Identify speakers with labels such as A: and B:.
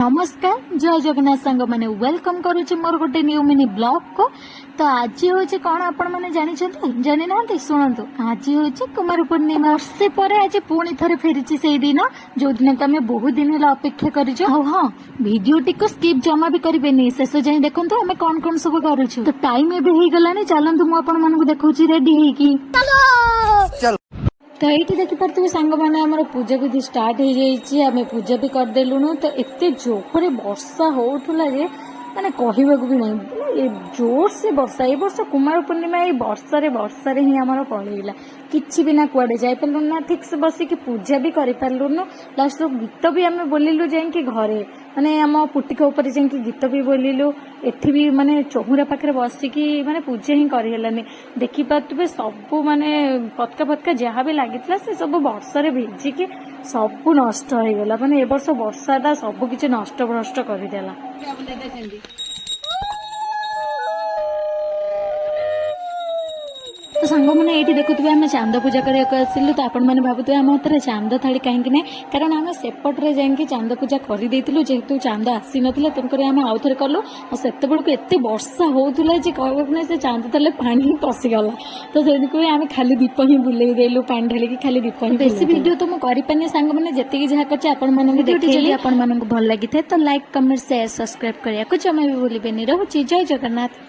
A: नमस्कार जय जगन्नाथ सांग मैंने वेलकम करुच्ची मोर गोटे न्यू मिनी ब्लॉग को। तो आज हूँ कौन आपण मैंने जानी ना शुणु आज हूँ कुमार पूर्णिमा वर्षे पर आज पुणी थे फेरी से दिन जो दिन को आम बहुत दिन है अपेक्षा कर हाँ भिडियोटी को स्किप जमा भी करेंगे शेष जाए देखो आम कौन कौन सब करुचु। तो टाइम एवं गलानी चलतु मुझे देखा रेडी है तो ये देखिपे सांग मैंने आम पूजा विधि स्टार्ट हो जाए आम पूजा भी करदेलुणु। तो एत जोर वर्षा होउथुला जे माने कहवाक भी नहीं जोर से वर्षा ए वर्ष कुमार पूर्णिमा ये वर्षा ही आमर पलैला किसी भी ना कुआडे जापरू ना ठीक से बसिक पूजा भी करूँ। लास्ट गीत भी आम बोलिलु जाइए घरे माने आम पुटिक ऊपर जाइए गीत भी बोलिलु एठी भी माने चौहुरा पाखे बसिकी माने पूजा ही करहलानी देखिपे सब माने पतका फतका जहाँ भी लगी से सब वर्षा भिजिकी सब नष्ट हो गला माने ए वर्ष वर्षाटा सब किसी नष्ट भ्रष्ट करदेला। तो सांग मैंने ये देखुए आम चांद पूजा करने आसिलु। तो आपण मैंने भावुए आम हाथ में चांद थाली कहीं ना कारण आम सेपटे जाकि चांद पूजा करदेलु जेहेतु चांद आसी ना तेणुक आम आउ थे कलु से एत वर्षा होता कहना से चांद तले पानी पशिगला। तो से आम खाली दीप ही बुले देलु पानी ढालिकी खाली दीप ही बेसी वीडियो तो मुझे करें सांग मैंने जी जहाँ कर भल लगी था तो लाइक कमेंट शेयर सब्सक्राइब करने को जमा भी भूलें। रोचे जय जगन्नाथ।